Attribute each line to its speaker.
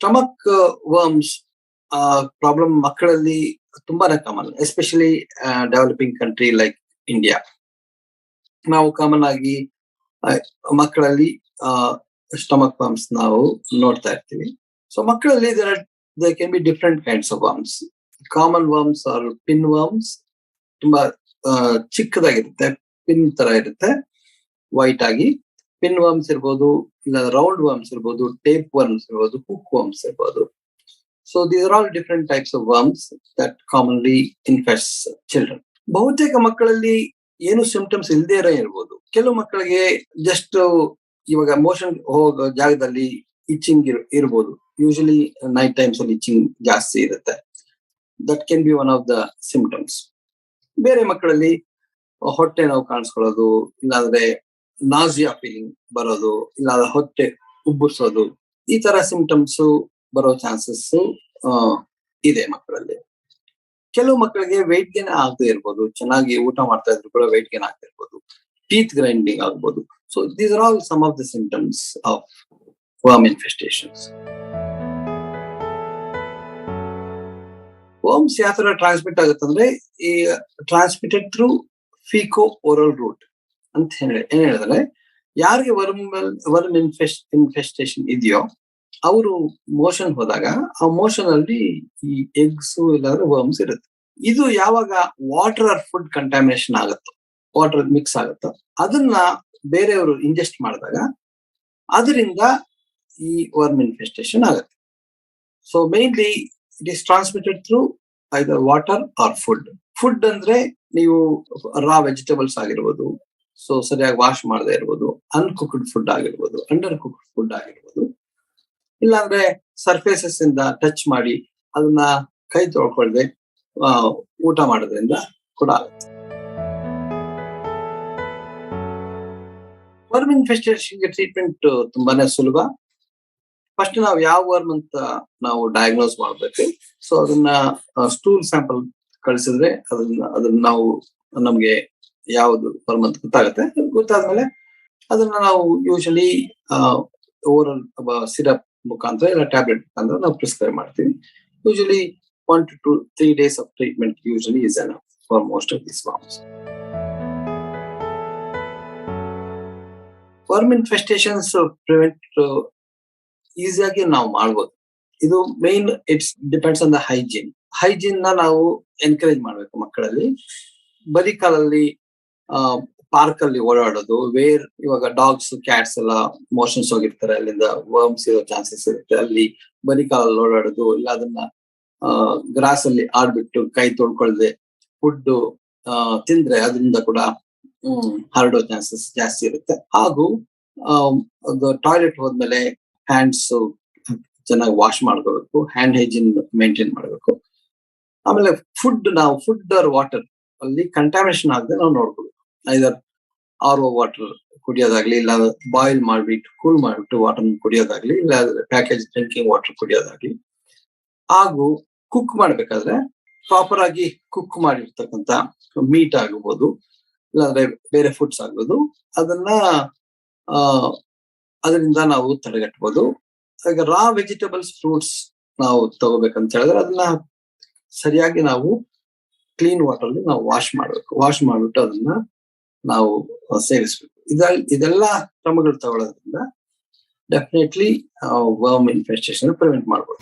Speaker 1: Stomach worms problem ಮಕ್ಕಳಲ್ಲಿ ತುಂಬಾನೇ common, especially developing country like India. ನಾವು ಕಾಮನ್ ಆಗಿ ಮಕ್ಕಳಲ್ಲಿ ಸ್ಟಮಕ್ ವರ್ಮ್ಸ್ ನಾವು ನೋಡ್ತಾ ಇರ್ತೀವಿ. ಸೊ ಮಕ್ಕಳಲ್ಲಿ there can be different kinds of worms. Common worms are pinworms. ತುಂಬಾ ಚಿಕ್ಕದಾಗಿರುತ್ತೆ, ಪಿನ್ ತರ ಇರುತ್ತೆ, ವೈಟ್ ಆಗಿ. ಪಿನ್ ವರ್ಮ್ಸ್ ಇರ್ಬೋದು, ಇಲ್ಲ ರೌಂಡ್ ವರ್ಮ್ಸ್ ಇರ್ಬೋದು, ಟೇಪ್ ವರ್ಮ್ಸ್ ಇರ್ಬೋದು, ಹುಕ್ ವರ್ಮ್ಸ್ ಇರ್ಬೋದು. So these are all different types of worms that commonly infects children. ಬಹುತೇಕ ಮಕ್ಕಳಲ್ಲಿ ಏನು ಸಿಂಪ್ಟಮ್ಸ್ ಇಲ್ಲದೇ ಇರ್ಬೋದು. ಕೆಲವು ಮಕ್ಕಳಿಗೆ ಜಸ್ಟ್ ಇವಾಗ ಮೋಷನ್ ಹೋಗೋ ಜಾಗದಲ್ಲಿ ಇಚ್ಚಿಂಗ್ ಇರ್ಬೋದು. ಯೂಶಲಿ ನೈಟ್ ಟೈಮ್ಸ್ ಅಲ್ಲಿ ಇಚ್ಚಿಂಗ್ ಜಾಸ್ತಿ ಇರುತ್ತೆ. That can be one of the symptoms. ಬೇರೆ ಮಕ್ಕಳಲ್ಲಿ ಹೊಟ್ಟೆ ನೋವು ಕಾಣಿಸ್ಕೊಳ್ಳೋದು, ಇಲ್ಲಾಂದ್ರೆ ನಾಸಿಯಾ ಫೀಲಿಂಗ್ ಬರೋದು, ಇಲ್ಲಾಂದ್ರೆ ಹೊಟ್ಟೆ ಉಬ್ಬಿಸೋದು, ಈ ತರ ಸಿಂಪ್ಟಮ್ಸ್ ಬರೋ ಚಾನ್ಸಸ್ ಇದೆ ಮಕ್ಕಳಲ್ಲಿ. ಕೆಲವು ಮಕ್ಕಳಿಗೆ ವೆಯ್ಟ್ ಗೇನ್ ಆಗದೆ ಇರ್ಬೋದು, ಚೆನ್ನಾಗಿ ಊಟ ಮಾಡ್ತಾ ಇದ್ರು ಕೂಡ ವೆಯ್ಟ್ ಗೇನ್ ಆಗ್ತಾ ಇರ್ಬೋದು, ಟೀತ್ ಗ್ರೈಂಡಿಂಗ್ ಆಗ್ಬೋದು. So these are all some of the symptoms of worm infestations. Worms ಯಾವ ತರ ಟ್ರಾನ್ಸ್ಮಿಟ್ ಆಗುತ್ತಂದ್ರೆ, ಈ transmitted through faeco oral route ಅಂತ ಏನ್ ಹೇಳಿದ್ರೆ, ಯಾರಿಗೆ ವರ್ಮ್ ಇನ್ಫೆಸ್ಟೇಷನ್ ಇದೆಯೋ ಅವರು ಮೋಷನ್ ಹೋದಾಗ ಆ ಮೋಷನ್ ಅಲ್ಲಿ ಈ ಎಗ್ಸ್ ಇಲ್ಲಾಂದ್ರೆ ವರ್ಮ್ಸ್ ಇರುತ್ತೆ. ಇದು ಯಾವಾಗ ವಾಟರ್ ಆರ್ ಫುಡ್ ಕಂಟಾಮಿನೇಷನ್ ಆಗುತ್ತೋ, ವಾಟರ್ ಮಿಕ್ಸ್ ಆಗುತ್ತೋ, ಅದನ್ನ ಬೇರೆಯವರು ಇಂಜೆಸ್ಟ್ ಮಾಡಿದಾಗ ಅದರಿಂದ ಈ ವರ್ಮ್ ಇನ್ಫೆಸ್ಟೇಷನ್ ಆಗುತ್ತೆ. So mainly it is transmitted through either water or food. Food ಅಂದ್ರೆ ನೀವು ರಾ ವೆಜಿಟೇಬಲ್ಸ್ ಆಗಿರ್ಬೋದು, ಸೊ ಸರಿಯಾಗಿ ವಾಶ್ ಮಾಡದೇ ಇರ್ಬೋದು, ಅನ್ಕುಕ್ಡ್ ಫುಡ್ ಆಗಿರ್ಬೋದು, ಅಂಡರ್ ಕುಕ್ಡ್ ಫುಡ್ ಆಗಿರ್ಬೋದು, ಇಲ್ಲಾಂದ್ರೆ ಸರ್ಫೇಸಸ್ ಇಂದ ಟಚ್ ಮಾಡಿ ಅದನ್ನ ಕೈ ತೊಳ್ಕೊಳ್ದೆ ಊಟ ಮಾಡೋದ್ರಿಂದ ಕೂಡ ಆಗುತ್ತೆ. ವರ್ಮ್ ಇನ್ಫೆಸ್ಟೇಷನ್ಗೆ ಟ್ರೀಟ್ಮೆಂಟ್ ತುಂಬಾನೇ ಸುಲಭ. ಫಸ್ಟ್ ನಾವು ಯಾವ ವರ್ಮ್ ಅಂತ ನಾವು ಡಯಾಗ್ನೋಸ್ ಮಾಡ್ಬೇಕು. ಸೊ ಅದನ್ನ ಸ್ಟೂಲ್ ಸ್ಯಾಂಪಲ್ ಕಳಿಸಿದ್ರೆ ಅದನ್ನ ನಾವು ನಮ್ಗೆ ಯಾವ್ದು ವರ್ಮ್ ಅಂತ ಗೊತ್ತಾಗುತ್ತೆ. ಗೊತ್ತಾದ್ಮೇಲೆ ಅದನ್ನ ನಾವು ಯೂಶಲಿ ಓರಲ್ ಸಿರಪ್ ಮುಖಾಂತರ ಇಲ್ಲ ಟ್ಯಾಬ್ಲೆಟ್ ಮುಖಾಂತರ ನಾವು ಪ್ರಿಸ್ಕ್ರೈಬ್ ಮಾಡ್ತೀವಿ. Usually 1 to 3 days of treatment usually is enough for most of these worms. Worm infestations prevent ಈಸಿಯಾಗಿ ನಾವು ಮಾಡ್ಬೋದು. ಇದು main it's depends on the hygiene ನ ನಾವು ಎನ್ಕರೇಜ್ ಮಾಡ್ಬೇಕು ಮಕ್ಕಳಲ್ಲಿ. ಬರೀ ಕಾಲಲ್ಲಿ ಪಾರ್ಕ್ ಅಲ್ಲಿ ಓಡಾಡೋದು, ಇವಾಗ ಡಾಗ್ಸ್ ಕ್ಯಾಟ್ಸ್ ಎಲ್ಲ ಮೋಷನ್ಸ್ ಹೋಗಿರ್ತಾರೆ, ಅಲ್ಲಿಂದ ವರ್ಮ್ಸ್ ಇರೋ ಚಾನ್ಸಸ್ ಇರುತ್ತೆ. ಅಲ್ಲಿ ಬರೀ ಕಾಲಲ್ಲಿ ಓಡಾಡೋದು, ಇಲ್ಲ ಅದನ್ನ ಗ್ರಾಸ್ ಅಲ್ಲಿ ಆಡ್ಬಿಟ್ಟು ಕೈ ತೊಳ್ಕೊಳ್ದೆ ಫುಡ್ ತಿಂದ್ರೆ ಅದರಿಂದ ಕೂಡ ಹರಡೋ ಚಾನ್ಸಸ್ ಜಾಸ್ತಿ ಇರುತ್ತೆ. ಹಾಗೂ ಟಾಯ್ಲೆಟ್ ಹೋದ್ಮೇಲೆ ಹ್ಯಾಂಡ್ಸ್ ಚೆನ್ನಾಗಿ ವಾಶ್ ಮಾಡ್ಕೋಬೇಕು, ಹ್ಯಾಂಡ್ ಹೈಜೀನ್ ಮೇಂಟೈನ್ ಮಾಡಬೇಕು. ಆಮೇಲೆ ಫುಡ್ ಆರ್ ವಾಟರ್ ಅಲ್ಲಿ ಕಂಟಾಮಿನೇಷನ್ ಆಗದೆ ನಾವು ನೋಡ್ಕೋಬೇಕು. ಐದರ್ RO ವಾಟರ್ ಕುಡಿಯೋದಾಗ್ಲಿ, ಇಲ್ಲ ಬಾಯ್ಲ್ ಮಾಡ್ಬಿಟ್ಟು ಕೂಲ್ ಮಾಡ್ಬಿಟ್ಟು ವಾಟರ್ ಕುಡಿಯೋದಾಗ್ಲಿ, ಇಲ್ಲ ಪ್ಯಾಕೇಜ್ ಡ್ರಿಂಕಿಂಗ್ ವಾಟರ್ ಕುಡಿಯೋದಾಗ್ಲಿ. ಹಾಗೂ ಕುಕ್ ಮಾಡ್ಬೇಕಾದ್ರೆ ಪ್ರಾಪರ್ ಆಗಿ ಕುಕ್ ಮಾಡಿರ್ತಕ್ಕಂಥ ಮೀಟ್ ಆಗ್ಬೋದು, ಇಲ್ಲಾಂದ್ರೆ ಬೇರೆ ಫುಡ್ಸ್ ಆಗ್ಬೋದು, ಅದರಿಂದ ನಾವು ತಡೆಗಟ್ಟಬಹುದು. ಈಗ ರಾ ವೆಜಿಟೇಬಲ್ಸ್, ಫ್ರೂಟ್ಸ್ ನಾವು ತಗೋಬೇಕಂತ ಹೇಳಿದ್ರೆ ಅದನ್ನ ಸರಿಯಾಗಿ ನಾವು ಕ್ಲೀನ್ ವಾಟರ್ ಅಲ್ಲಿ ನಾವು ವಾಶ್ ಮಾಡ್ಬಿಟ್ಟು ಅದನ್ನ ನಾವು ಸೇವಿಸ್ಬೇಕು. ಇದೆಲ್ಲ ಕ್ರಮಗಳು ತಗೊಳ್ಳೋದ್ರಿಂದ ಡೆಫಿನೆಟ್ಲಿ ವರ್ಮ್ ಇನ್ಫೆಸ್ಟೇಷನ್ ಪ್ರಿವೆಂಟ್ ಮಾಡ್ಬೋದು.